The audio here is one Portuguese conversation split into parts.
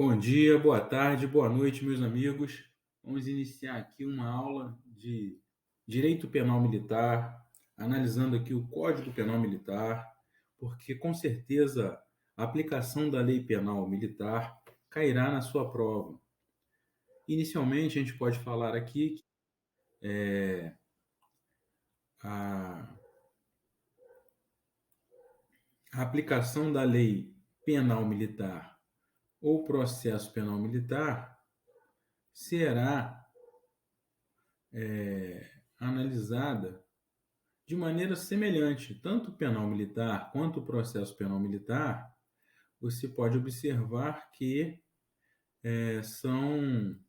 Bom dia, boa tarde, boa noite, meus amigos. Vamos iniciar aqui uma aula de Direito Penal Militar, analisando aqui o Código Penal Militar, porque com certeza a aplicação da Lei Penal Militar cairá na sua prova. Inicialmente, a gente pode falar aqui que a aplicação da Lei Penal Militar ou Processo Penal Militar será analisada de maneira semelhante, tanto o penal militar quanto o processo penal militar. Você pode observar que são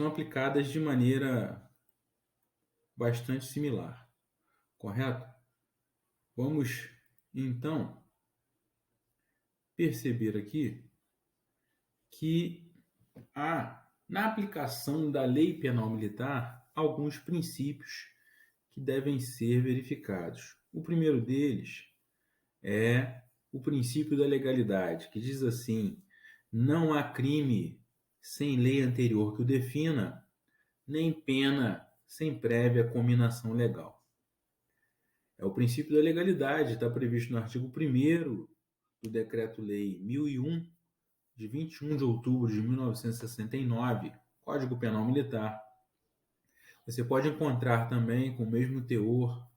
aplicadas de maneira bastante similar, correto? Vamos, então, perceber aqui que há, na aplicação da lei penal militar, alguns princípios que devem ser verificados. O primeiro deles é o princípio da legalidade, que diz assim: não há crime sem lei anterior que o defina, nem pena sem prévia cominação legal. É o princípio da legalidade, está previsto no artigo 1º do Decreto-Lei 1001, de 21 de outubro de 1969, Código Penal Militar. Você pode encontrar também, com o mesmo teor,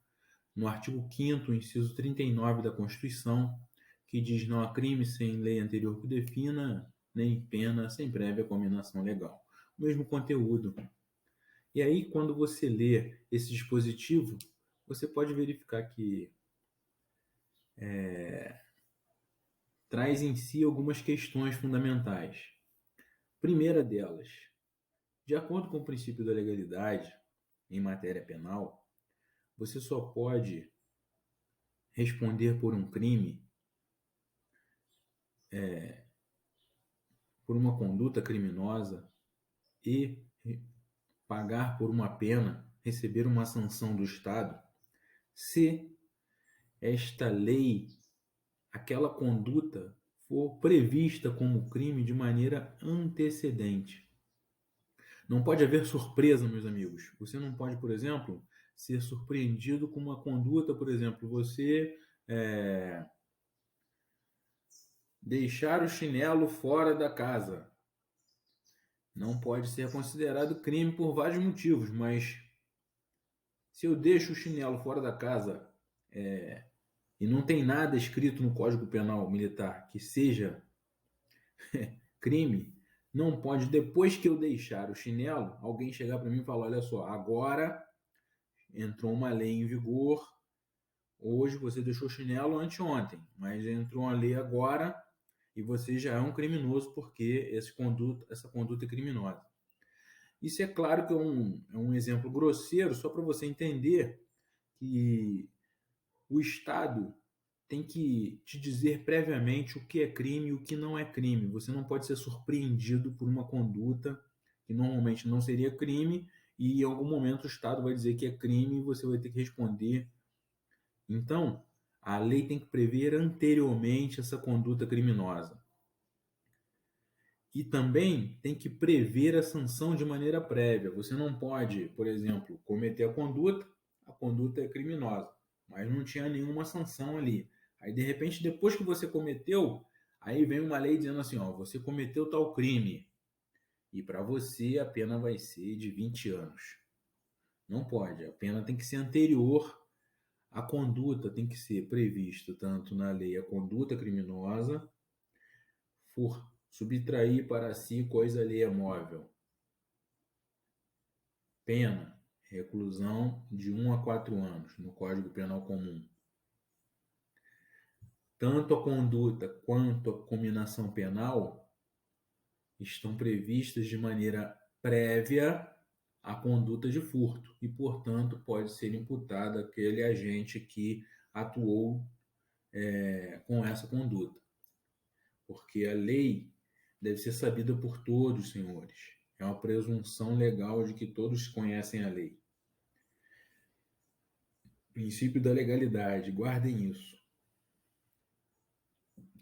no artigo 5º, inciso 39 da Constituição, que diz: não há crime sem lei anterior que o defina, nem pena sem prévia cominação legal. O mesmo conteúdo. E aí, quando você lê esse dispositivo, você pode verificar que traz em si algumas questões fundamentais. Primeira delas, de acordo com o princípio da legalidade em matéria penal, você só pode responder por um crime, por uma conduta criminosa, e pagar por uma pena, receber uma sanção do Estado, se esta lei, aquela conduta, for prevista como crime de maneira antecedente. Não pode haver surpresa, meus amigos. Você não pode, por exemplo, ser surpreendido com uma conduta, por exemplo, você deixar o chinelo fora da casa. Não pode ser considerado crime por vários motivos, mas se eu deixo o chinelo fora da casa e não tem nada escrito no Código Penal Militar que seja crime, não pode, depois que eu deixar o chinelo, alguém chegar para mim e falar: olha só, agora entrou uma lei em vigor, hoje você deixou o chinelo anteontem, mas entrou uma lei agora e você já é um criminoso porque essa conduta é criminosa. Isso é claro que é um exemplo grosseiro, só para você entender que o Estado tem que te dizer previamente o que é crime e o que não é crime. Você não pode ser surpreendido por uma conduta que normalmente não seria crime e em algum momento o Estado vai dizer que é crime e você vai ter que responder. Então, a lei tem que prever anteriormente essa conduta criminosa. E também tem que prever a sanção de maneira prévia. Você não pode, por exemplo, cometer a conduta é criminosa, mas não tinha nenhuma sanção ali. Aí, de repente, depois que você cometeu, aí vem uma lei dizendo assim: ó, você cometeu tal crime e para você a pena vai ser de 20 anos. Não pode, a pena tem que ser anterior. A conduta tem que ser prevista tanto na lei a conduta criminosa, for subtrair para si coisa alheia móvel, pena, reclusão de 1 a 4 anos no Código Penal Comum. Tanto a conduta quanto a cominação penal estão previstas de maneira prévia à conduta de furto e, portanto, pode ser imputado aquele agente que atuou com essa conduta. Porque a lei deve ser sabida por todos, senhores. É uma presunção legal de que todos conhecem a lei. Princípio da legalidade, guardem isso.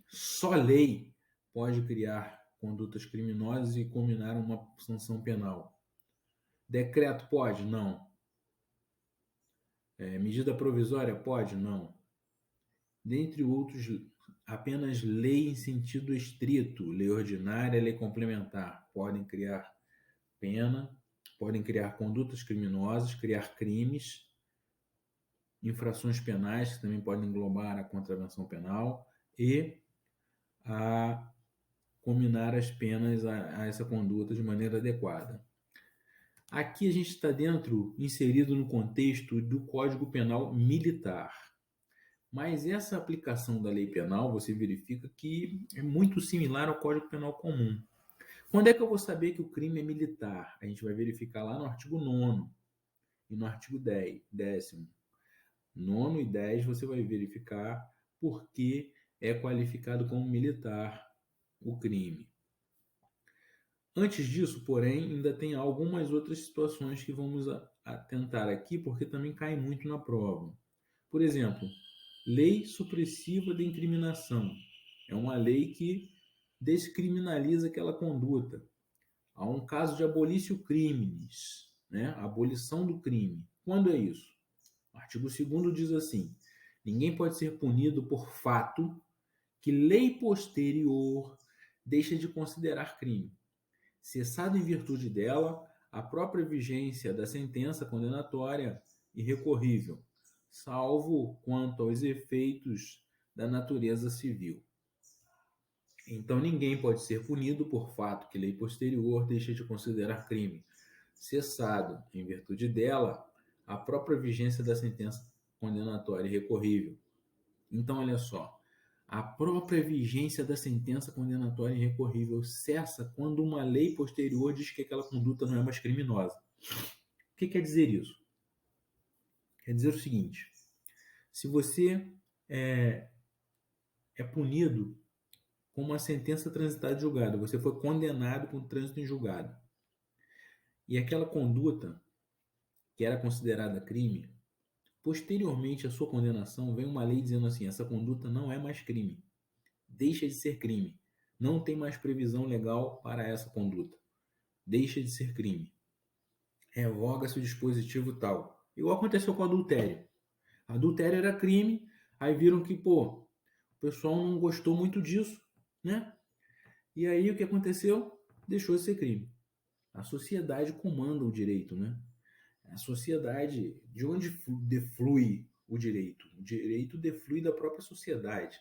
Só lei pode criar condutas criminosas e combinar uma sanção penal. Decreto pode? Não. Medida provisória pode? Não. Dentre outros, apenas lei em sentido estrito, lei ordinária, lei complementar, podem criar pena, podem criar condutas criminosas, criar crimes, infrações penais, que também podem englobar a contravenção penal, e a combinar as penas a essa conduta de maneira adequada. Aqui a gente está inserido no contexto do Código Penal Militar. Mas essa aplicação da lei penal, você verifica que é muito similar ao Código Penal comum. Quando é que eu vou saber que o crime é militar? A gente vai verificar lá no artigo 9º e no artigo 10º. 9 e 10 você vai verificar por que é qualificado como militar o crime. Antes disso, porém, ainda tem algumas outras situações que vamos atentar aqui, porque também cai muito na prova. Por exemplo, lei supressiva de incriminação. É uma lei que descriminaliza aquela conduta. Há um caso de abolício crimes, né? Abolição do crime. Quando é isso? O artigo 2º diz assim: ninguém pode ser punido por fato que lei posterior deixa de considerar crime, cessado em virtude dela a própria vigência da sentença condenatória irrecorrível, salvo quanto aos efeitos da natureza civil. Então, ninguém pode ser punido por fato que lei posterior deixa de considerar crime, cessado, em virtude dela, a própria vigência da sentença condenatória irrecorrível. Então, olha só, a própria vigência da sentença condenatória irrecorrível cessa quando uma lei posterior diz que aquela conduta não é mais criminosa. O que quer dizer isso? Quer dizer o seguinte: se você é punido com uma sentença transitada de julgado, você foi condenado com trânsito em julgado, e aquela conduta que era considerada crime, posteriormente à sua condenação, vem uma lei dizendo assim: essa conduta não é mais crime, deixa de ser crime, não tem mais previsão legal para essa conduta, deixa de ser crime, revoga-se o dispositivo tal. Igual aconteceu com adultério. Adultério era crime, aí viram que, o pessoal não gostou muito disso, né? E aí o que aconteceu? Deixou de ser crime. A sociedade comanda o direito, né? A sociedade, de onde deflui o direito? O direito deflui da própria sociedade.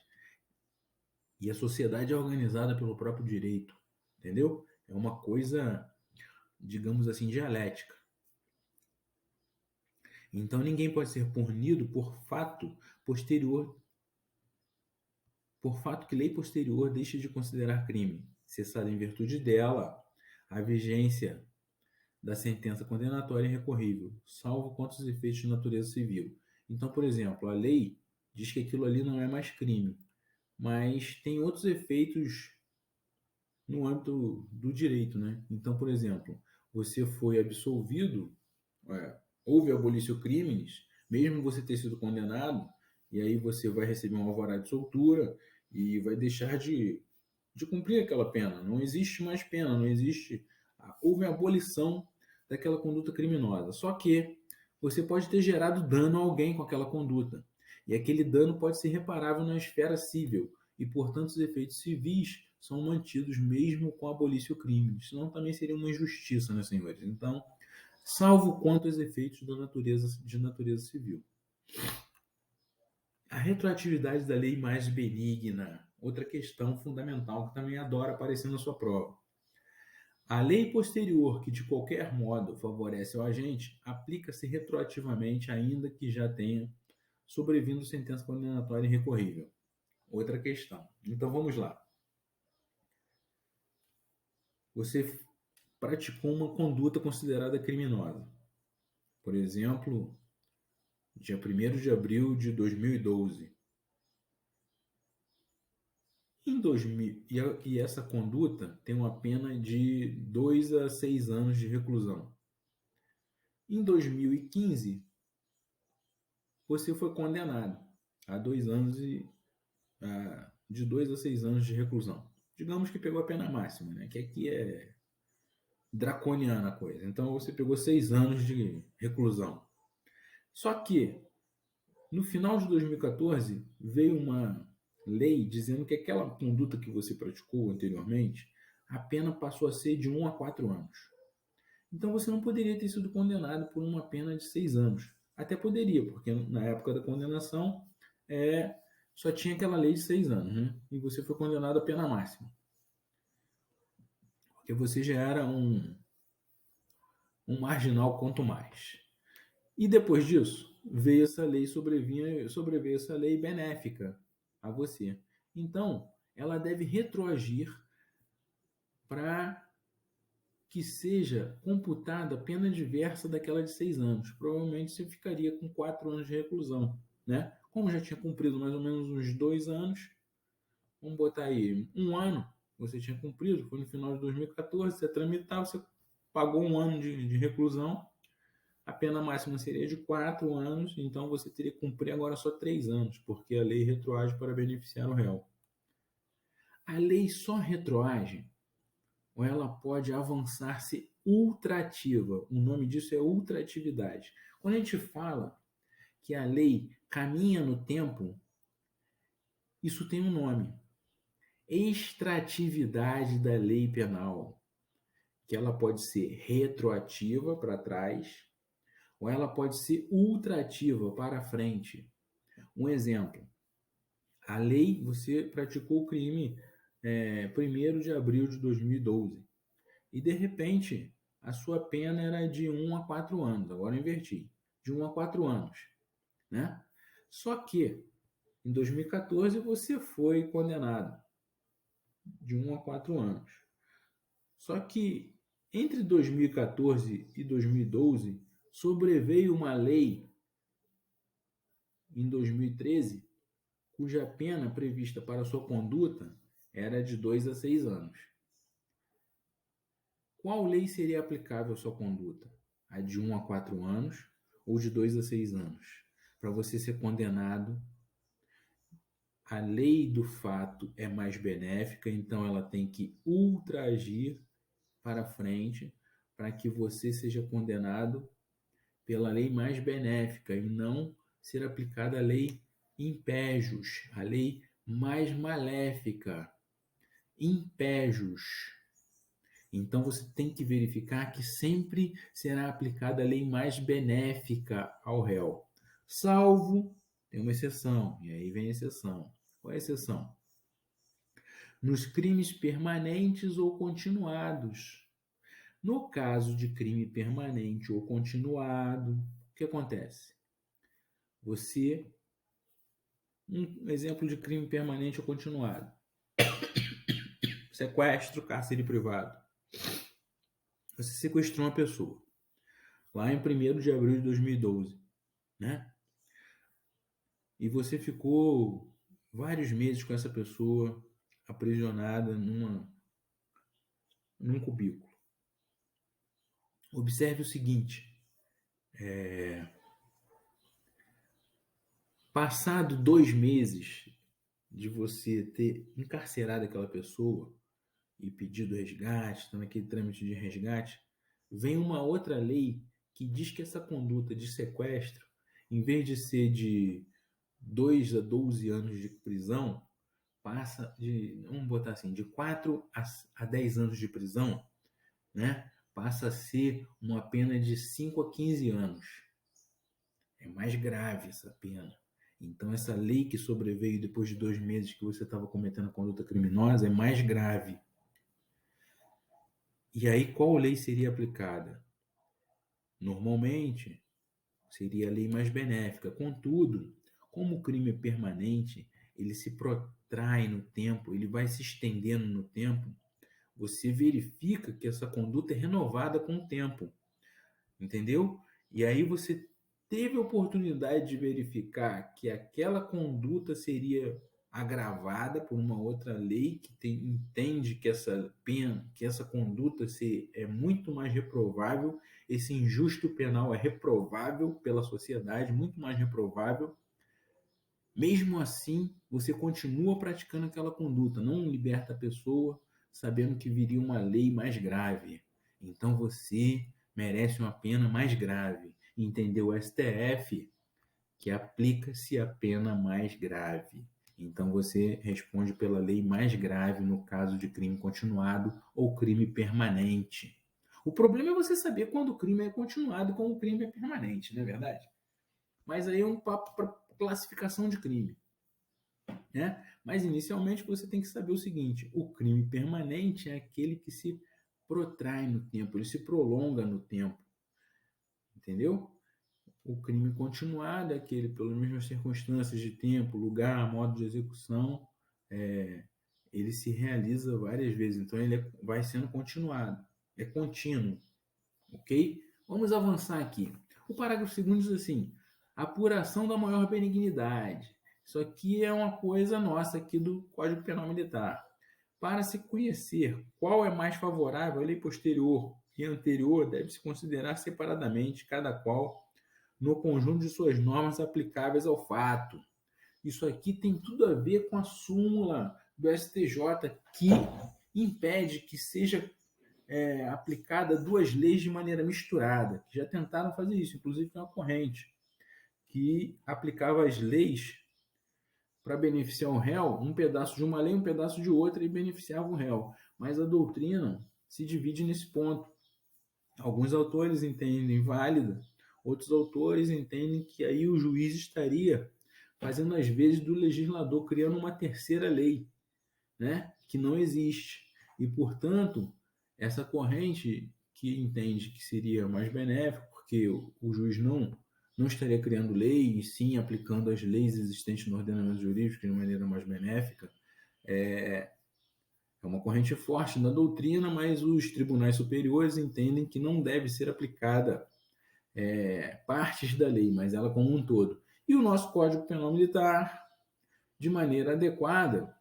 E a sociedade é organizada pelo próprio direito, entendeu? É uma coisa, digamos assim, dialética. Então ninguém pode ser punido por fato que lei posterior deixe de considerar crime, cessada em virtude dela a vigência da sentença condenatória irrecorrível, salvo quanto os efeitos de natureza civil. Então, por exemplo, a lei diz que aquilo ali não é mais crime, mas tem outros efeitos no âmbito do direito, né? Então, por exemplo, você foi absolvido, houve abolício crimes, mesmo você ter sido condenado, e aí você vai receber um alvará de soltura e vai deixar de cumprir aquela pena. Não existe mais pena, não existe. Houve a abolição daquela conduta criminosa. Só que você pode ter gerado dano a alguém com aquela conduta. E aquele dano pode ser reparável na esfera civil. E, portanto, os efeitos civis são mantidos mesmo com abolício crime. Senão também seria uma injustiça, né, senhores? Então, salvo quanto aos efeitos de natureza civil. A retroatividade da lei mais benigna, outra questão fundamental que também adora aparecer na sua prova. A lei posterior que de qualquer modo favorece o agente aplica-se retroativamente, ainda que já tenha sobrevindo sentença condenatória irrecorrível. Outra questão. Então vamos lá. Você praticou uma conduta considerada criminosa. Por exemplo, dia 1º de abril de 2012. E essa conduta tem uma pena de 2 a 6 anos de reclusão. Em 2015, você foi condenado a 2 anos de 2 a 6 anos de reclusão. digamos que pegou a pena máxima, né? Que aqui é draconiana a coisa. Então você pegou 6 anos de reclusão. Só que no final de 2014 veio uma lei dizendo que aquela conduta que você praticou anteriormente, a pena passou a ser de 1 a 4 anos. Então você não poderia ter sido condenado por uma pena de 6 anos. Até poderia, porque na época da condenação só tinha aquela lei de 6 anos, né? E você foi condenado à pena máxima. Porque você já era um marginal quanto mais. E depois disso, veio essa lei, sobreveio essa lei benéfica a você. Então, ela deve retroagir para que seja computada a pena diversa daquela de 6 anos. Provavelmente você ficaria com 4 anos de reclusão, né? Como já tinha cumprido mais ou menos uns 2 anos, vamos botar aí 1 ano, você tinha cumprido, foi no final de 2014, você tramitava, você pagou 1 ano de reclusão, a pena máxima seria de 4 anos, então você teria que cumprir agora só 3 anos, porque a lei retroage para beneficiar o réu. A lei só retroage ou ela pode avançar-se ultrativa. O nome disso é ultratividade. Quando a gente fala que a lei caminha no tempo, isso tem um nome. Extratividade da lei penal, que ela pode ser retroativa para trás, ou ela pode ser ultrativa para frente. Um exemplo, a lei, você praticou o crime 1º de abril de 2012 e de repente a sua pena era de 1 a 4 anos, agora eu inverti, de 1 a 4 anos, né? Só que em 2014 você foi condenado de 1 a 4 anos. Só que entre 2014 e 2012 sobreveio uma lei em 2013 cuja pena prevista para sua conduta era de 2 a 6 anos. Qual lei seria aplicável à sua conduta? A de 1 a 4 anos ou de 2 a 6 anos? Para você ser condenado, a lei do fato é mais benéfica, então ela tem que ultraagir para frente para que você seja condenado pela lei mais benéfica e não ser aplicada a lei impéjus, a lei mais maléfica, impéjus. Então você tem que verificar que sempre será aplicada a lei mais benéfica ao réu, salvo, tem uma exceção, e aí vem a exceção. Qual é a exceção? Nos crimes permanentes ou continuados. No caso de crime permanente ou continuado, o que acontece? Um exemplo de crime permanente ou continuado: sequestro, cárcere privado. Você sequestrou uma pessoa lá em 1º de abril de 2012, né? E você ficou vários meses com essa pessoa aprisionada num cubículo. Observe o seguinte: passado 2 meses de você ter encarcerado aquela pessoa e pedido resgate, está naquele trâmite de resgate, vem uma outra lei que diz que essa conduta de sequestro, em vez de ser de 2 a 12 anos de prisão, passa vamos botar assim, de 4 a 10 anos de prisão, né? Passa a ser uma pena de 5 a 15 anos. É mais grave essa pena. Então, essa lei que sobreveio depois de 2 meses que você estava cometendo a conduta criminosa é mais grave. E aí, qual lei seria aplicada? Normalmente, seria a lei mais benéfica. Contudo, como o crime é permanente, ele se protrai no tempo, ele vai se estendendo no tempo, você verifica que essa conduta é renovada com o tempo, entendeu? E aí você teve a oportunidade de verificar que aquela conduta seria agravada por uma outra lei que entende que essa pena, que essa conduta é muito mais reprovável, esse injusto penal é reprovável pela sociedade, muito mais reprovável. Mesmo assim, você continua praticando aquela conduta, não liberta a pessoa, sabendo que viria uma lei mais grave. Então você merece uma pena mais grave. Entendeu? O STF que aplica-se a pena mais grave. Então você responde pela lei mais grave no caso de crime continuado ou crime permanente. O problema é você saber quando o crime é continuado e quando o crime é permanente, não é verdade? Mas aí é um papo para classificação de crime, né? Mas inicialmente você tem que saber o seguinte: o crime permanente é aquele que se protrai no tempo, ele se prolonga no tempo, entendeu? O crime continuado é aquele, pelas mesmas circunstâncias de tempo, lugar, modo de execução, é, ele se realiza várias vezes, então ele vai sendo continuado, é contínuo, ok? Vamos avançar aqui. O parágrafo segundo diz assim: apuração da maior benignidade. Isso aqui é uma coisa nossa aqui do Código Penal Militar. Para se conhecer qual é mais favorável, a lei posterior e anterior deve-se considerar separadamente cada qual no conjunto de suas normas aplicáveis ao fato. Isso aqui tem tudo a ver com a súmula do STJ que impede que seja aplicada duas leis de maneira misturada, que já tentaram fazer isso, inclusive tem uma corrente que aplicava as leis para beneficiar o réu, um pedaço de uma lei, um pedaço de outra, e beneficiava o réu. Mas a doutrina se divide nesse ponto. Alguns autores entendem válida, outros autores entendem que aí o juiz estaria fazendo as vezes do legislador, criando uma terceira lei, né, que não existe. E, portanto, essa corrente que entende que seria mais benéfico, porque o juiz não estaria criando lei, e sim aplicando as leis existentes no ordenamento jurídico de maneira mais benéfica, é, é uma corrente forte na doutrina, mas os tribunais superiores entendem que não deve ser aplicada partes da lei, mas ela como um todo. E o nosso Código Penal Militar, de maneira adequada,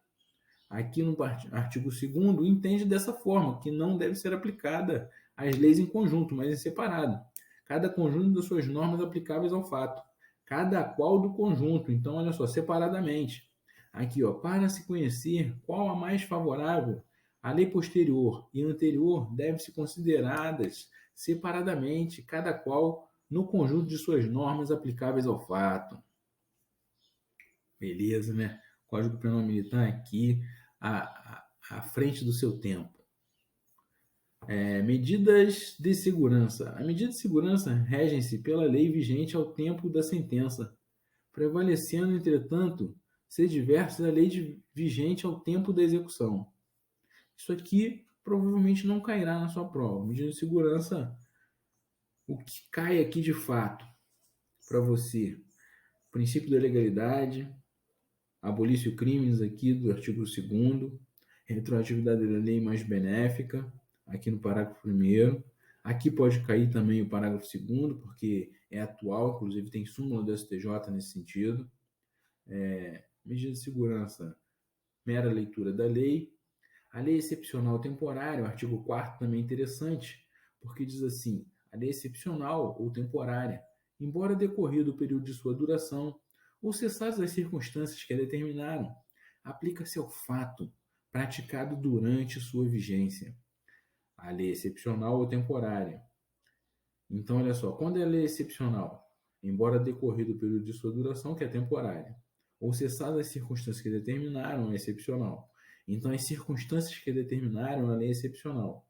aqui no artigo 2º, entende dessa forma, que não deve ser aplicada as leis em conjunto, mas em separado. Cada conjunto das suas normas aplicáveis ao fato. Cada qual do conjunto. Então, olha só, separadamente. Aqui, ó, para se conhecer qual a mais favorável, a lei posterior e anterior devem ser consideradas separadamente, cada qual no conjunto de suas normas aplicáveis ao fato. Beleza, né? Código Penal Militar aqui à frente do seu tempo. Medidas de segurança. A medida de segurança regem-se pela lei vigente ao tempo da sentença, prevalecendo, entretanto, ser diversa a lei vigente ao tempo da execução. Isso aqui provavelmente não cairá na sua prova. Medida de segurança, o que cai aqui de fato para você? Princípio da legalidade, abolício crimes aqui do artigo 2º, retroatividade da lei mais benéfica, aqui no parágrafo 1º. Aqui pode cair também o parágrafo 2º, porque é atual, inclusive tem súmula do STJ nesse sentido. Medida de segurança, mera leitura da lei. A lei excepcional temporária, o artigo 4º também é interessante, porque diz assim: a lei excepcional ou temporária, embora decorrido o período de sua duração, ou cessadas as circunstâncias que a determinaram, aplica-se ao fato praticado durante sua vigência. A lei excepcional ou temporária. Então, olha só, quando é a lei excepcional, embora decorrido o período de sua duração, que é temporária, ou cessadas as circunstâncias que determinaram, é excepcional. Então, as circunstâncias que determinaram a lei excepcional.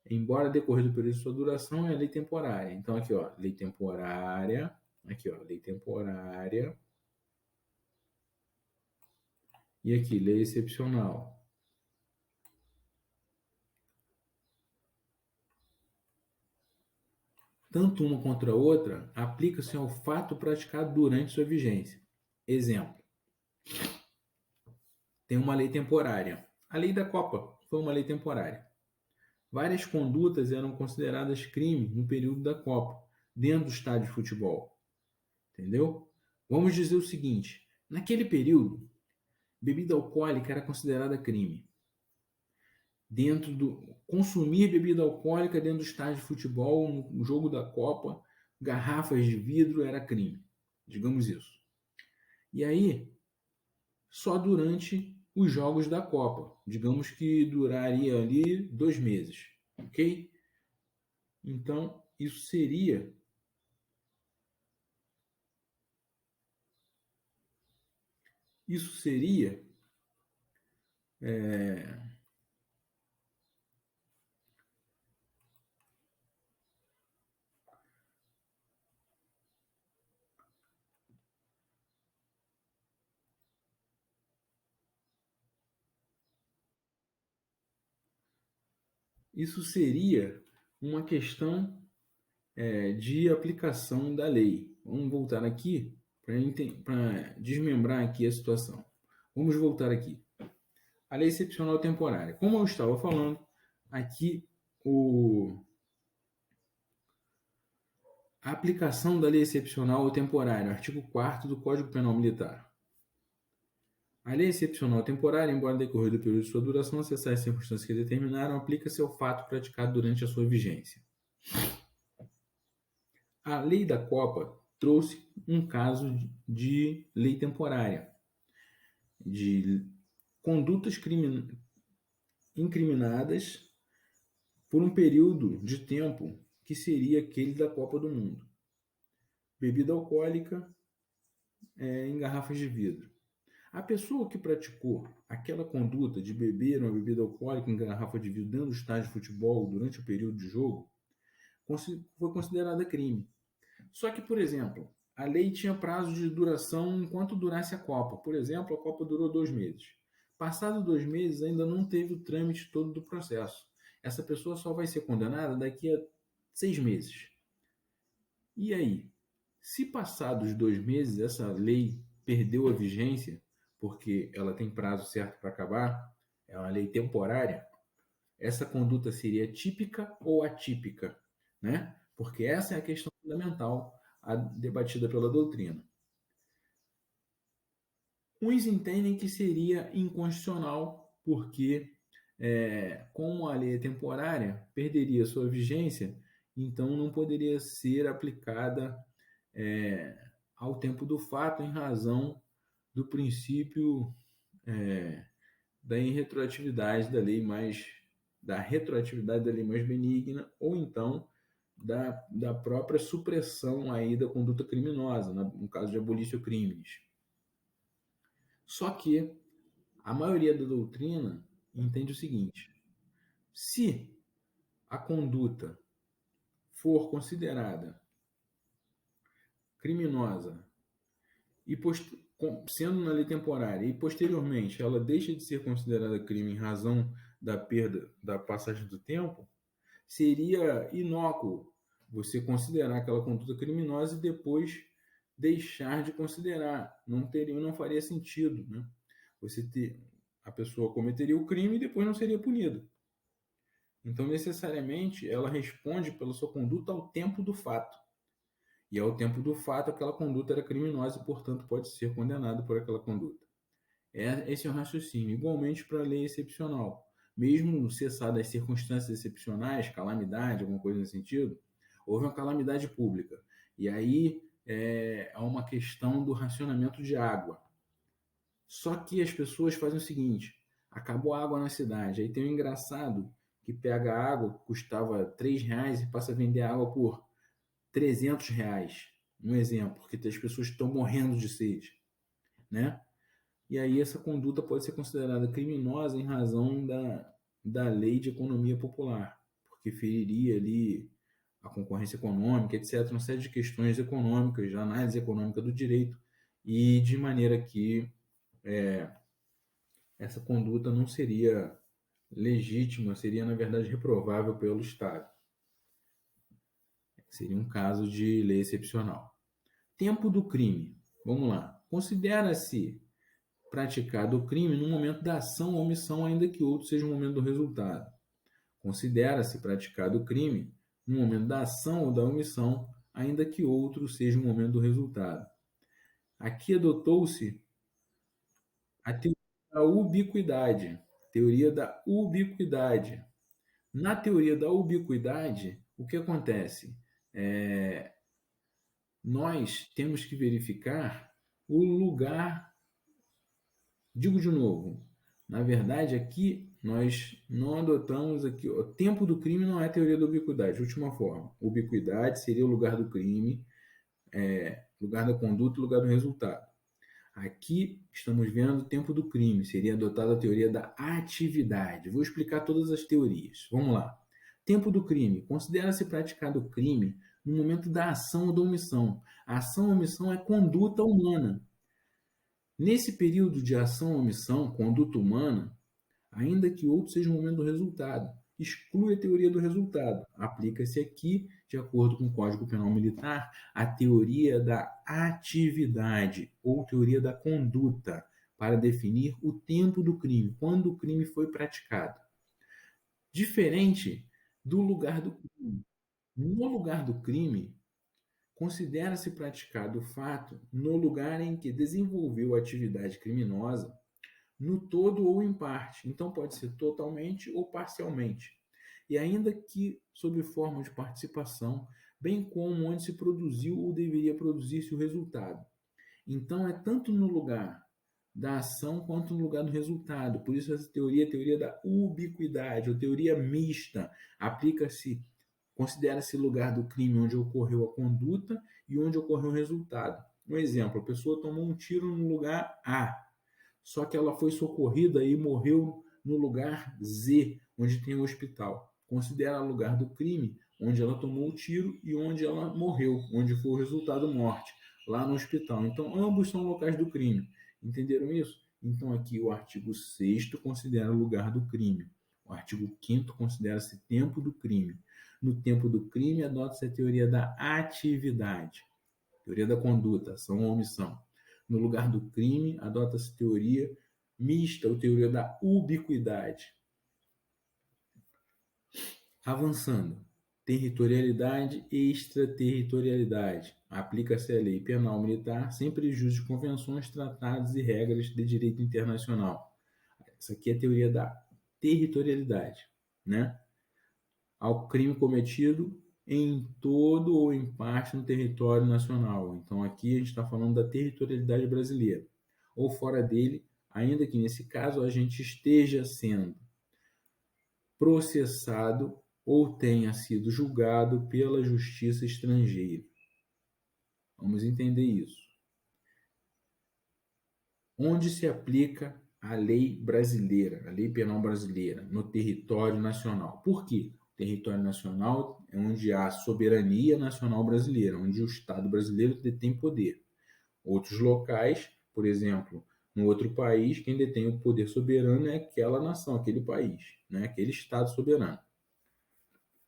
Embora decorrido o período de sua duração, é a lei temporária. Então, aqui, ó, lei temporária. Aqui, ó, lei temporária. E aqui, lei excepcional. Tanto uma contra a outra aplica-se ao fato praticado durante sua vigência. Exemplo. Tem uma lei temporária. A lei da Copa foi uma lei temporária. Várias condutas eram consideradas crime no período da Copa, dentro do estádio de futebol. Entendeu? Vamos dizer o seguinte: naquele período, bebida alcoólica era considerada crime. Consumir bebida alcoólica dentro do estádio de futebol, no jogo da Copa, garrafas de vidro era crime. Digamos isso. E aí, só durante os jogos da Copa. Digamos que duraria ali 2 meses, ok? Então, isso seria é, isso seria uma questão de aplicação da lei. Vamos voltar aqui para desmembrar aqui a situação. Vamos voltar aqui. A lei excepcional temporária. Como eu estava falando, aqui a aplicação da lei excepcional ou temporária, artigo 4º do Código Penal Militar. A lei excepcional temporária, embora decorrer do período de sua duração, cessar as circunstâncias que determinaram, aplica-se ao fato praticado durante a sua vigência. A lei da Copa trouxe um caso de lei temporária, de condutas incriminadas por um período de tempo que seria aquele da Copa do Mundo. Bebida alcoólica em garrafas de vidro. A pessoa que praticou aquela conduta de beber uma bebida alcoólica em garrafa de vidro dentro do estádio de futebol durante o período de jogo foi considerada crime. Só que, por exemplo, a lei tinha prazo de duração enquanto durasse a Copa. Por exemplo, a Copa durou 2 meses. Passado 2 meses, ainda não teve o trâmite todo do processo. Essa pessoa só vai ser condenada daqui a 6 meses. E aí? Se passados 2 meses essa lei perdeu a vigência, porque ela tem prazo certo para acabar, é uma lei temporária, essa conduta seria típica ou atípica, né? Porque essa é a questão fundamental debatida pela doutrina. Uns entendem que seria inconstitucional, porque, como a lei é temporária, perderia sua vigência, então não poderia ser aplicada ao tempo do fato, em razão do princípio da irretroatividade da retroatividade da lei mais benigna, ou então da própria supressão aí da conduta criminosa, no caso de abolício crimes. Só que a maioria da doutrina entende o seguinte: se a conduta for considerada criminosa e sendo na lei temporária e posteriormente ela deixa de ser considerada crime em razão da perda da passagem do tempo, seria inócuo você considerar aquela conduta criminosa e depois deixar de considerar. Não faria sentido, né? A pessoa cometeria o crime e depois não seria punida. Então, necessariamente, ela responde pela sua conduta ao tempo do fato. E ao tempo do fato, aquela conduta era criminosa e, portanto, pode ser condenado por aquela conduta. Esse é o raciocínio. Igualmente para a lei excepcional. Mesmo cessadas as circunstâncias excepcionais, calamidade, alguma coisa nesse sentido, houve uma calamidade pública. E aí há uma questão do racionamento de água. Só que as pessoas fazem o seguinte: acabou a água na cidade. Aí tem um engraçado que pega a água que custava R$ 3 e passa a vender a água por R$ 300. Um exemplo, porque as pessoas estão morrendo de sede, né? E aí essa conduta pode ser considerada criminosa em razão da lei de economia popular, porque feriria ali a concorrência econômica, etc., uma série de questões econômicas, de análise econômica do direito, e de maneira que essa conduta não seria legítima, seria, na verdade, reprovável pelo Estado. Seria um caso de lei excepcional. Tempo do crime. Vamos lá. Considera-se praticado o crime no momento da ação ou omissão, ainda que outro seja o momento do resultado. Considera-se praticado o crime no momento da ação ou da omissão, ainda que outro seja o momento do resultado. Aqui adotou-se a teoria da ubiquidade. Teoria da ubiquidade. Na teoria da ubiquidade, o que acontece? Nós temos que verificar o lugar. Digo de novo, na verdade aqui nós não adotamos aqui, o tempo do crime não é a teoria da ubiquidade. Última forma, ubiquidade seria o lugar do crime, lugar da conduta e lugar do resultado. Aqui estamos vendo o tempo do crime, seria adotada a teoria da atividade. Vou explicar todas as teorias. Vamos lá. Tempo do crime. Considera-se praticado o crime no momento da ação ou da omissão. A ação ou omissão é conduta humana. Nesse período de ação ou omissão, conduta humana, ainda que outro seja o momento do resultado. Exclui a teoria do resultado. Aplica-se aqui, de acordo com o Código Penal Militar, a teoria da atividade ou teoria da conduta para definir o tempo do crime, quando o crime foi praticado. Diferente do lugar do crime. No lugar do crime, considera-se praticado o fato no lugar em que desenvolveu a atividade criminosa, no todo ou em parte. Então pode ser totalmente ou parcialmente. E ainda que sob forma de participação, bem como onde se produziu ou deveria produzir-se o resultado. Então é tanto no lugar da ação quanto no lugar do resultado. Por isso essa teoria é a teoria da ubiquidade, ou teoria mista. Aplica-se, considera-se lugar do crime onde ocorreu a conduta e onde ocorreu o resultado. Um exemplo, a pessoa tomou um tiro no lugar A, só que ela foi socorrida e morreu no lugar Z, onde tem o hospital. Considera o lugar do crime, onde ela tomou o tiro e onde ela morreu, onde foi o resultado morte, lá no hospital. Então, ambos são locais do crime. Entenderam isso? Então, aqui o artigo 6º considera o lugar do crime. O artigo 5º considera-se tempo do crime. No tempo do crime, adota-se a teoria da atividade, teoria da conduta, ação ou omissão. No lugar do crime, adota-se teoria mista, ou teoria da ubiquidade. Avançando. Territorialidade e extraterritorialidade. Aplica-se a lei penal militar sem prejuízo de convenções, tratados e regras de direito internacional. Essa aqui é a teoria da territorialidade, né? Ao crime cometido em todo ou em parte no território nacional. Então aqui a gente está falando da territorialidade brasileira. Ou fora dele, ainda que nesse caso a gente esteja sendo processado ou tenha sido julgado pela justiça estrangeira. Vamos entender isso. Onde se aplica a lei brasileira, a lei penal brasileira, no território nacional. Por quê? O território nacional é onde há soberania nacional brasileira, onde o Estado brasileiro detém poder. Outros locais, por exemplo, no outro país, quem detém o poder soberano é aquela nação, aquele país, né? Aquele Estado soberano.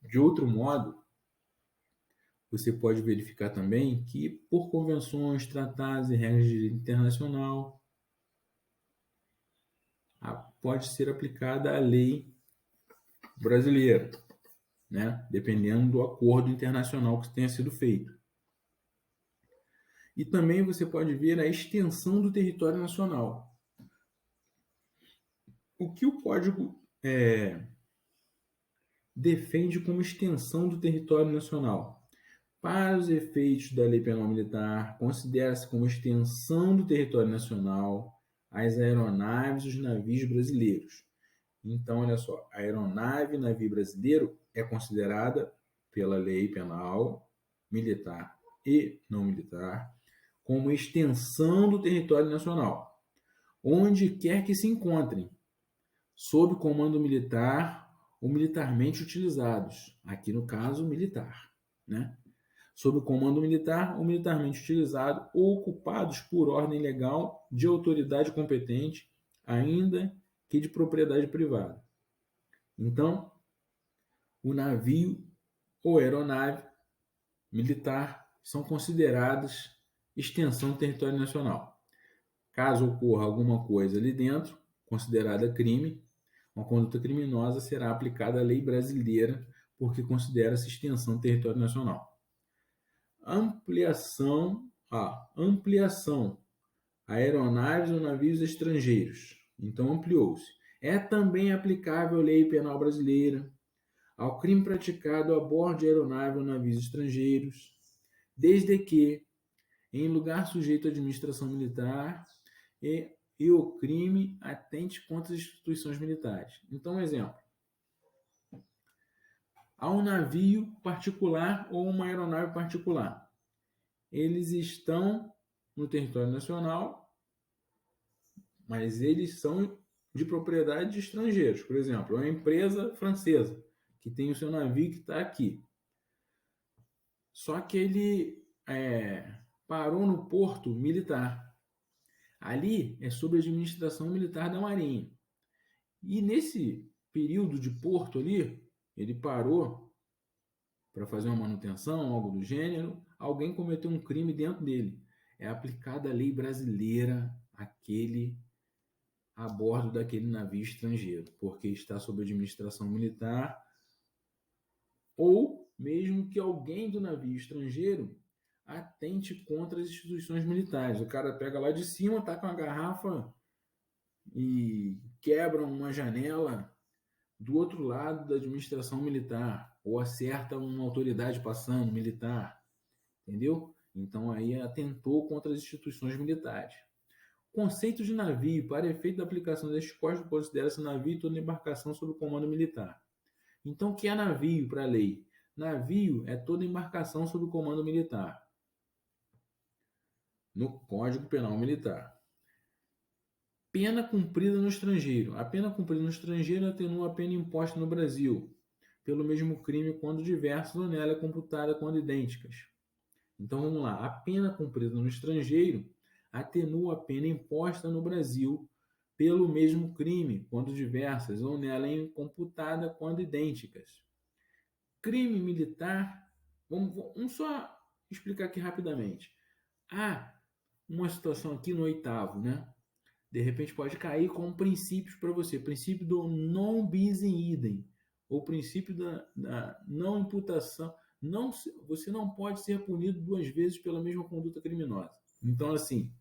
De outro modo, você pode verificar também que, por convenções, tratados e regras de direito internacional, pode ser aplicada a lei brasileira, né? Dependendo do acordo internacional que tenha sido feito. E também você pode ver a extensão do território nacional. O que o Código defende como extensão do território nacional? Para os efeitos da Lei Penal Militar, considera-se como extensão do território nacional as aeronaves e os navios brasileiros. Então, olha só, a aeronave e navio brasileiro é considerada pela Lei Penal Militar e não militar como extensão do território nacional, onde quer que se encontrem, sob comando militar ou militarmente utilizados, aqui no caso militar, né? Sob comando militar ou militarmente utilizado ou ocupados por ordem legal de autoridade competente, ainda que de propriedade privada. Então, o navio ou aeronave militar são consideradas extensão do território nacional. Caso ocorra alguma coisa ali dentro, considerada crime, uma conduta criminosa será aplicada a lei brasileira, porque considera-se extensão do território nacional. Ampliação, aeronaves ou navios estrangeiros. Então ampliou-se. É também aplicável a lei penal brasileira ao crime praticado a bordo de aeronave ou navios estrangeiros, desde que em lugar sujeito à administração militar e o crime atente contra as instituições militares. Então, um exemplo. Há um navio particular ou uma aeronave particular. Eles estão no território nacional, mas eles são de propriedade de estrangeiros. Por exemplo, uma empresa francesa que tem o seu navio que está aqui. Só que ele parou no porto militar. Ali é sob a administração militar da Marinha. E nesse período de porto ali, ele parou para fazer uma manutenção, algo do gênero, alguém cometeu um crime dentro dele. É aplicada a lei brasileira àquele a bordo daquele navio estrangeiro, porque está sob administração militar, ou mesmo que alguém do navio estrangeiro atente contra as instituições militares. O cara pega lá de cima, tá com uma garrafa e quebra uma janela do outro lado da administração militar, ou acerta uma autoridade passando militar, entendeu? Então aí atentou contra as instituições militares. Conceito de navio. Para efeito da aplicação deste código, considera-se navio toda embarcação sob comando militar. Então, o que é navio para a lei? Navio é toda embarcação sob comando militar. No Código Penal Militar. Pena cumprida no estrangeiro. A pena cumprida no estrangeiro atenua a pena imposta no Brasil, pelo mesmo crime quando diversas ou nela é computada quando idênticas. Então, vamos lá. A pena cumprida no estrangeiro atenua a pena imposta no Brasil pelo mesmo crime, quando diversas, ou nela é computada quando idênticas. Crime militar, vamos só explicar aqui rapidamente. Há uma situação aqui no 8º, né? De repente pode cair com princípios para você. Princípio do non bis in idem, ou princípio da não imputação. Você não pode ser punido 2 vezes pela mesma conduta criminosa. Então, assim,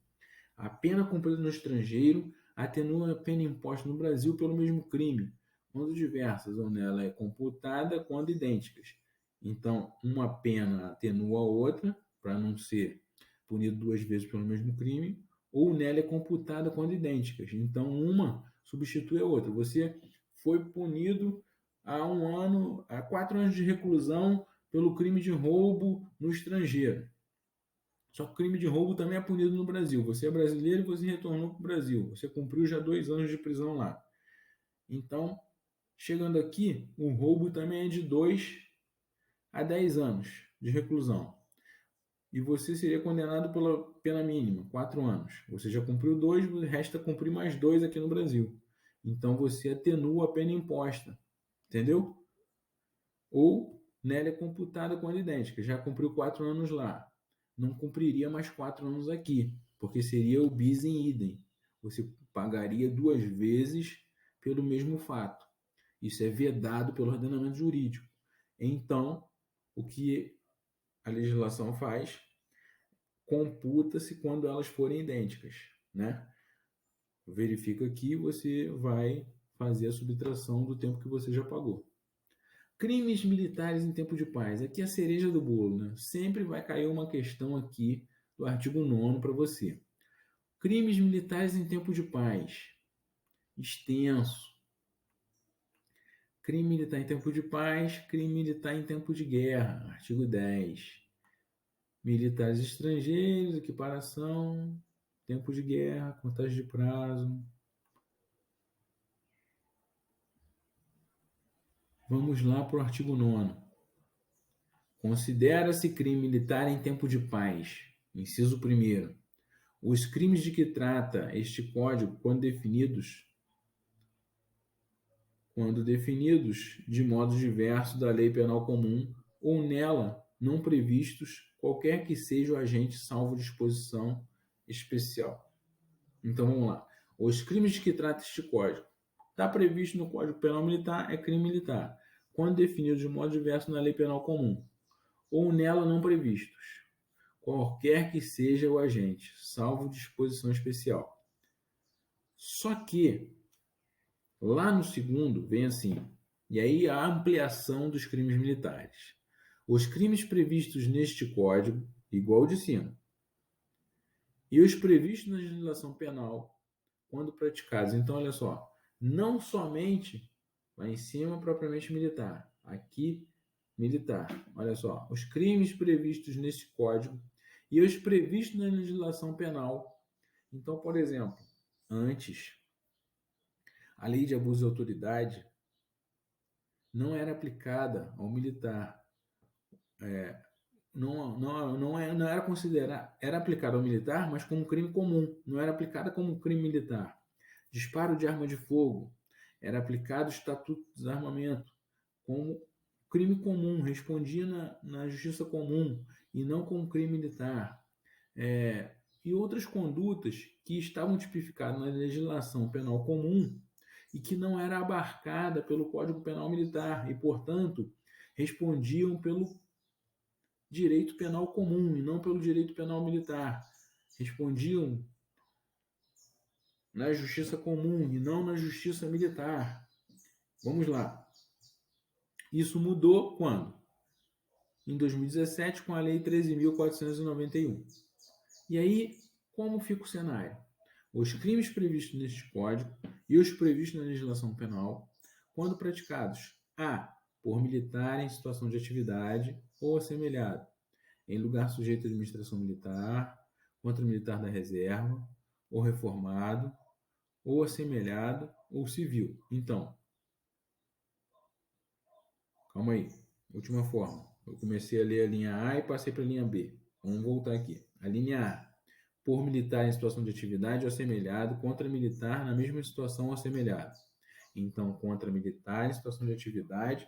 a pena cumprida no estrangeiro atenua a pena imposta no Brasil pelo mesmo crime, quando diversas ou nela é computada quando idênticas. Então, uma pena atenua a outra, para não ser punido 2 vezes pelo mesmo crime, ou nela é computada quando idênticas. Então, uma substitui a outra. Você foi punido a 4 anos de reclusão pelo crime de roubo no estrangeiro. Só que o crime de roubo também é punido no Brasil. Você é brasileiro e você retornou para o Brasil. Você cumpriu já 2 anos de prisão lá. Então, chegando aqui, o roubo também é de 2 a 10 anos de reclusão. E você seria condenado pela pena mínima, 4 anos. Você já cumpriu 2, resta cumprir mais 2 aqui no Brasil. Então, você atenua a pena imposta. Entendeu? Ou nela é computada quando idêntica. Já cumpriu 4 anos lá. Não cumpriria mais 4 anos aqui, porque seria o bis in idem. Você pagaria 2 vezes pelo mesmo fato. Isso é vedado pelo ordenamento jurídico. Então, o que a legislação faz, computa-se quando elas forem idênticas, né? Verifica que você vai fazer a subtração do tempo que você já pagou. Crimes militares em tempo de paz. Aqui é a cereja do bolo, né? Sempre vai cair uma questão aqui do artigo 9º para você. Crimes militares em tempo de paz. Extenso. Crime militar em tempo de paz, crime militar em tempo de guerra. Artigo 10. Militares estrangeiros, equiparação, tempo de guerra, contagem de prazo. Vamos lá para o artigo 9º. Considera-se crime militar em tempo de paz. Inciso 1º. Os crimes de que trata este Código, quando definidos de modo diverso da lei penal comum ou nela não previstos, qualquer que seja o agente, salvo disposição especial. Então, vamos lá. Os crimes de que trata este Código. Está previsto no Código Penal Militar, é crime militar, quando definido de modo diverso na lei penal comum ou nela não previstos, qualquer que seja o agente, salvo disposição especial. Só que, lá no 2º, vem assim, e aí a ampliação dos crimes militares. Os crimes previstos neste Código, igual de cima, e os previstos na legislação penal quando praticados. Então, olha só, não somente lá em cima propriamente militar, aqui militar. Olha só, os crimes previstos nesse código e os previstos na legislação penal. Então, por exemplo, antes, a lei de abuso de autoridade não era aplicada ao militar. Não era considerada, era aplicada ao militar, mas como crime comum, não era aplicada como crime militar. Disparo de arma de fogo era aplicado o Estatuto do Desarmamento como crime comum, respondia na justiça comum e não como crime militar. E outras condutas que estavam tipificadas na legislação penal comum e que não era abarcada pelo Código Penal Militar e, portanto, respondiam pelo direito penal comum e não pelo direito penal militar. Respondiam na justiça comum e não na justiça militar. Vamos lá. Isso mudou quando? Em 2017, com a Lei 13.491. E aí, como fica o cenário? Os crimes previstos neste Código e os previstos na legislação penal, quando praticados a. por militar em situação de atividade ou assemelhado, em lugar sujeito à administração militar, contra militar da reserva, ou reformado, ou assemelhado, ou civil. Então, calma aí. Última forma. Eu comecei a ler a linha A e passei para a linha B. Vamos voltar aqui. A linha A. Por militar em situação de atividade ou assemelhado, contra militar na mesma situação ou assemelhado. Então, contra militar em situação de atividade.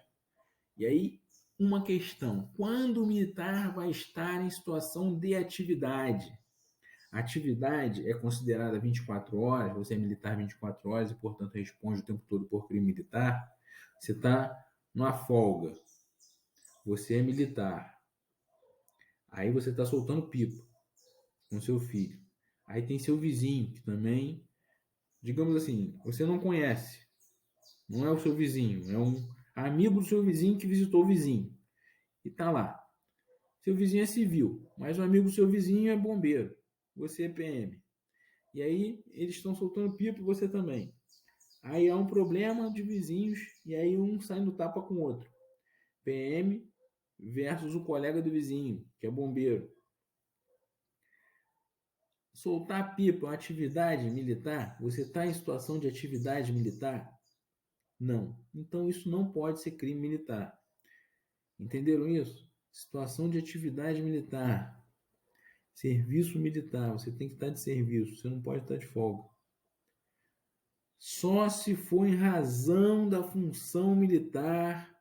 E aí, uma questão. Quando o militar vai estar em situação de atividade? A atividade é considerada 24 horas, você é militar 24 horas e, portanto, responde o tempo todo por crime militar. Você está numa folga. Você é militar. Aí você está soltando pipa com seu filho. Aí tem seu vizinho, que também, digamos assim, você não conhece. Não é o seu vizinho, é um amigo do seu vizinho que visitou o vizinho. E tá lá. Seu vizinho é civil, mas o amigo do seu vizinho é bombeiro. Você é PM. E aí eles estão soltando pipa e você também. Aí há um problema de vizinhos e aí um sai no tapa com o outro. PM versus o colega do vizinho, que é bombeiro. Soltar pipa é uma atividade militar? Você está em situação de atividade militar? Não. Então isso não pode ser crime militar. Entenderam isso? Situação de atividade militar. Serviço militar. Você tem que estar de serviço. Você não pode estar de folga. Só se for em razão da função militar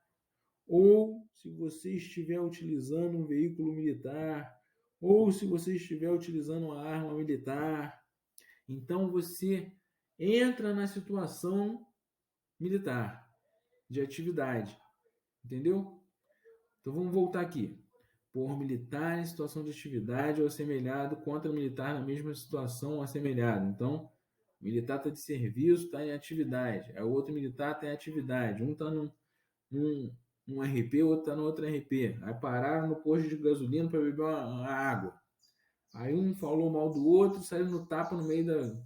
ou se você estiver utilizando um veículo militar ou se você estiver utilizando uma arma militar. Então você entra na situação militar de atividade. Entendeu? Então vamos voltar aqui. Por militar em situação de atividade ou assemelhado contra militar na mesma situação ou assemelhado. Então, o militar está de serviço, está em atividade. O outro militar está em atividade. Um está num RP, o outro está no outro RP. Aí pararam no posto de gasolina para beber uma água. Aí um falou mal do outro, saiu no tapa no meio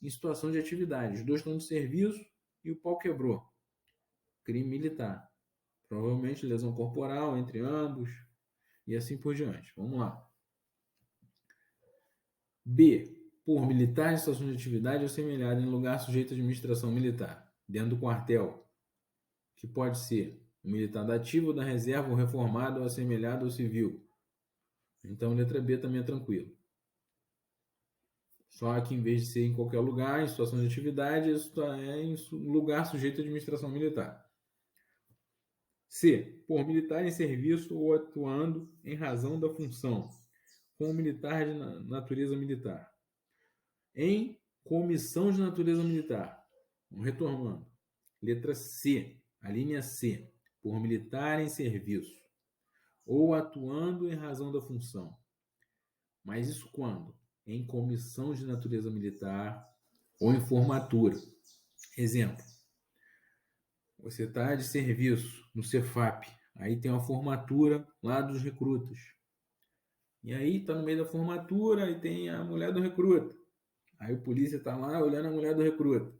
em situação de atividade. Os dois estão de serviço e o pau quebrou. Crime militar. Provavelmente lesão corporal entre ambos e assim por diante. Vamos lá. B. Por militar em situação de atividade ou semelhada em lugar sujeito à administração militar, dentro do quartel, que pode ser o militar da ativa ou da reserva, ou reformado, ou assemelhado ou civil. Então, letra B também é tranquilo. Só que em vez de ser em qualquer lugar, em situação de atividade, isso é em lugar sujeito à administração militar. C. Por militar em serviço ou atuando em razão da função, com militar de natureza militar. Em comissão de natureza militar. Vamos retomando. Letra C, a linha C. Por militar em serviço ou atuando em razão da função. Mas isso quando? Em comissão de natureza militar ou em formatura. Exemplo. Você está de serviço no Cefap. Aí tem uma formatura lá dos recrutas. E aí tá no meio da formatura e tem a mulher do recruta. Aí o polícia tá lá olhando a mulher do recruta.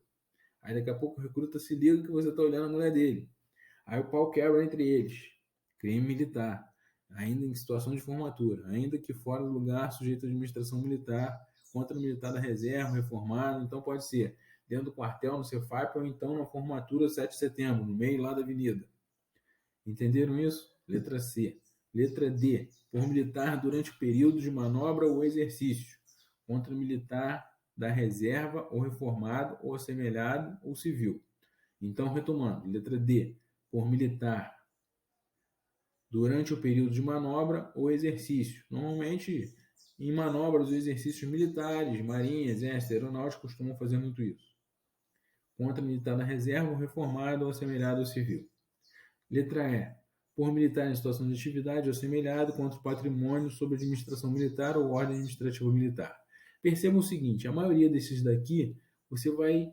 Aí daqui a pouco o recruta se liga que você tá olhando a mulher dele. Aí o pau quebra entre eles. Crime militar. Ainda em situação de formatura. Ainda que fora do lugar sujeito à administração militar, contra o militar da reserva, reformado. Então pode ser dentro do quartel, no Cefap, ou então na formatura 7 de setembro, no meio lá da avenida. Entenderam isso? Letra C. Letra D. Por militar durante o período de manobra ou exercício. Contra militar da reserva ou reformado ou assemelhado ou civil. Então, retomando. Letra D. Por militar durante o período de manobra ou exercício. Normalmente, em manobras ou exercícios militares, marinha, exército, aeronáutica costumam fazer muito isso. Contra militar da reserva ou reformado ou assemelhado ao civil. Letra E. Por militar em situação de atividade ou assemelhado contra o patrimônio sob administração militar ou ordem administrativa militar. Percebam o seguinte, a maioria desses daqui você vai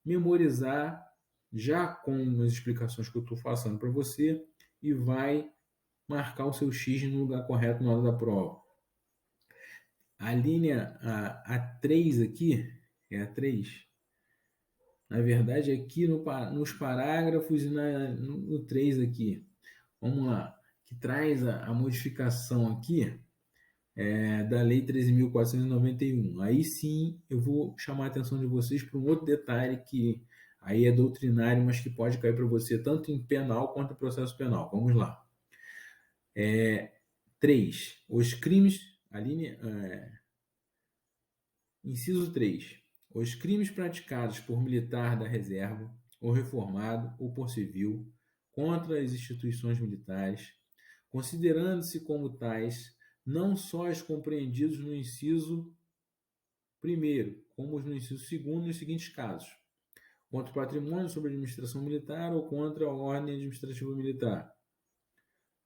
memorizar já com as explicações que eu estou passando para você e vai marcar o seu X no lugar correto na hora da prova. A linha A3 aqui, é a 3, na verdade aqui nos parágrafos e no 3 aqui, vamos lá, que traz a modificação aqui da Lei 13.491. Aí sim eu vou chamar a atenção de vocês para um outro detalhe que aí é doutrinário, mas que pode cair para você tanto em penal quanto em processo penal. Vamos lá. 3. Os crimes, a linha, inciso 3. Os crimes praticados por militar da reserva, ou reformado, ou por civil, contra as instituições militares, considerando-se como tais não só os compreendidos no inciso 1º, como no inciso 2º nos seguintes casos: contra o patrimônio sob administração militar ou contra a ordem administrativa militar.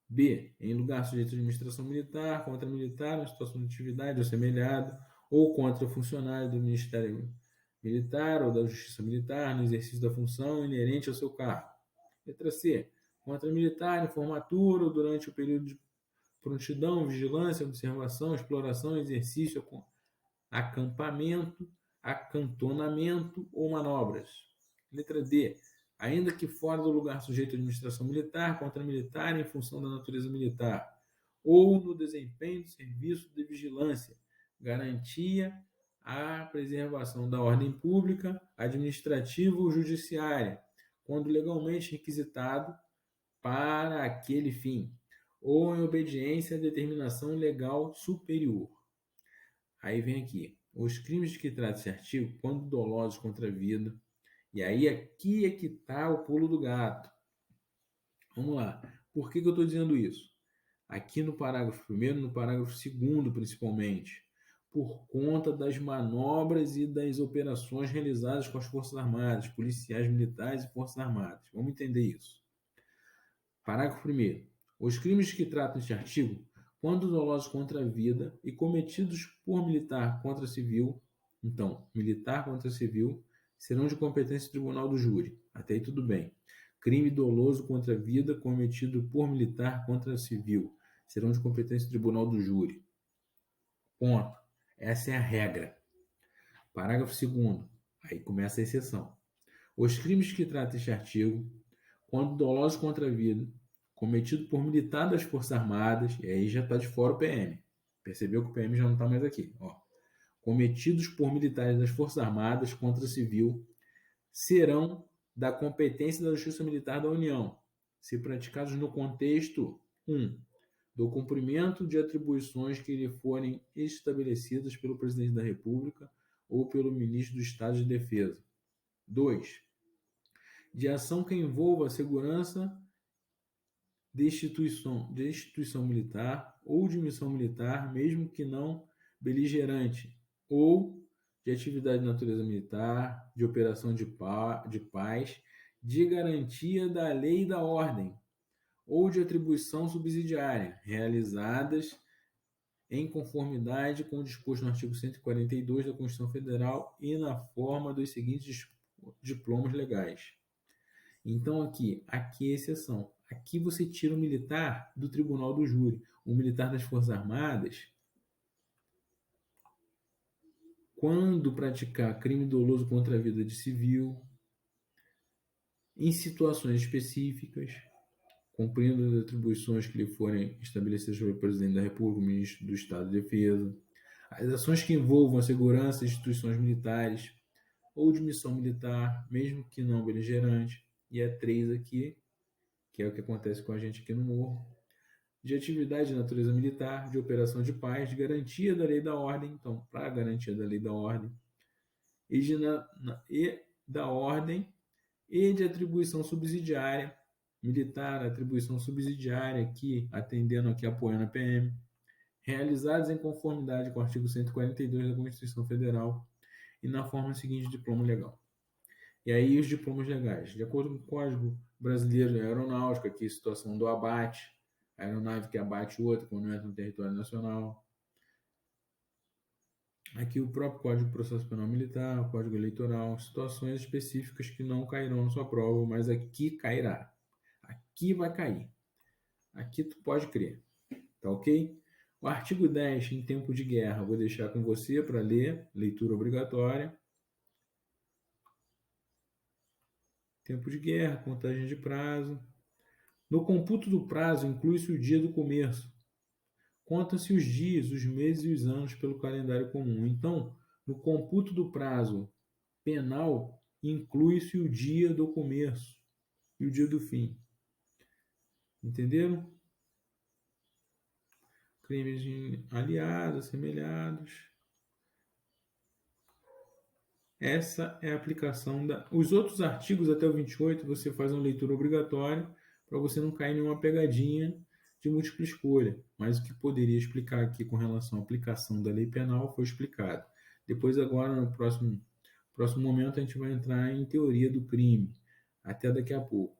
B. Em lugar sujeito à administração militar, contra militar, na situação de atividade ou assemelhado, ou contra funcionário do Ministério Militar ou da Justiça Militar no exercício da função inerente ao seu cargo. Letra C. Contra militar em formatura ou durante o período de prontidão, vigilância, observação, exploração, exercício, acampamento, acantonamento ou manobras. Letra D. Ainda que fora do lugar sujeito à administração militar, contra militar em função da natureza militar, ou no desempenho do serviço de vigilância, garantia a preservação da ordem pública, administrativa ou judiciária, quando legalmente requisitado para aquele fim, ou em obediência à determinação legal superior. Aí vem aqui, os crimes de que trata esse artigo, quando dolosos contra a vida, e aí aqui é que está o pulo do gato. Vamos lá, por que eu estou dizendo isso? Aqui no parágrafo 1º, no parágrafo 2º principalmente, por conta das manobras e das operações realizadas com as Forças Armadas, policiais militares e Forças Armadas. Vamos entender isso. Parágrafo 1º. Os crimes que tratam este artigo, quando dolosos contra a vida e cometidos por militar contra civil, então, militar contra civil, serão de competência do tribunal do júri. Até aí tudo bem. Crime doloso contra a vida cometido por militar contra civil serão de competência do tribunal do júri. Ponto. Essa é a regra. Parágrafo 2º. Aí começa a exceção. Os crimes que trata este artigo, quando dolosos contra a vida, cometido por militar das Forças Armadas, e aí já está de fora o PM. Percebeu que o PM já não está mais aqui. Ó. Cometidos por militares das Forças Armadas contra civil, serão da competência da Justiça Militar da União, se praticados no contexto 1. Do cumprimento de atribuições que lhe forem estabelecidas pelo Presidente da República ou pelo Ministro do Estado de Defesa. 2. De ação que envolva a segurança de instituição militar ou de missão militar, mesmo que não beligerante, ou de atividade de natureza militar, de operação de paz, de garantia da lei e da ordem, ou de atribuição subsidiária, realizadas em conformidade com o disposto no artigo 142 da Constituição Federal e na forma dos seguintes diplomas legais. Então, aqui é exceção. Aqui você tira o militar do tribunal do júri. O militar das Forças Armadas, quando praticar crime doloso contra a vida de civil, em situações específicas, cumprindo as atribuições que lhe forem estabelecidas pelo Presidente da República, o Ministro do Estado de Defesa, as ações que envolvam a segurança de instituições militares ou de missão militar, mesmo que não beligerante, e é 3 aqui, que é o que acontece com a gente aqui no Morro, de atividade de natureza militar, de operação de paz, de garantia da lei e da ordem, então, para a garantia da lei e da ordem, e da ordem e de atribuição subsidiária, militar, atribuição subsidiária aqui, atendendo aqui, apoiando a PM, realizados em conformidade com o artigo 142 da Constituição Federal e na forma seguinte de diploma legal. E aí os diplomas legais, de acordo com o Código Brasileiro de Aeronáutica, aqui situação do abate, a aeronave que abate outra quando entra no território nacional. Aqui o próprio Código de Processo Penal Militar, o Código Eleitoral, situações específicas que não cairão na sua prova, mas aqui cairá. Aqui vai cair. Aqui tu pode crer. Tá ok? O artigo 10, em tempo de guerra, vou deixar com você para ler, leitura obrigatória. Tempo de guerra, contagem de prazo. No computo do prazo, inclui-se o dia do começo. Contam-se os dias, os meses e os anos pelo calendário comum. Então, no computo do prazo penal, inclui-se o dia do começo e o dia do fim. Entenderam? Crimes aliados, assemelhados. Essa é a aplicação da... Os outros artigos, até o 28, você faz uma leitura obrigatória para você não cair em uma pegadinha de múltipla escolha. Mas o que poderia explicar aqui com relação à aplicação da lei penal foi explicado. Depois, agora, no próximo momento, a gente vai entrar em teoria do crime. Até daqui a pouco.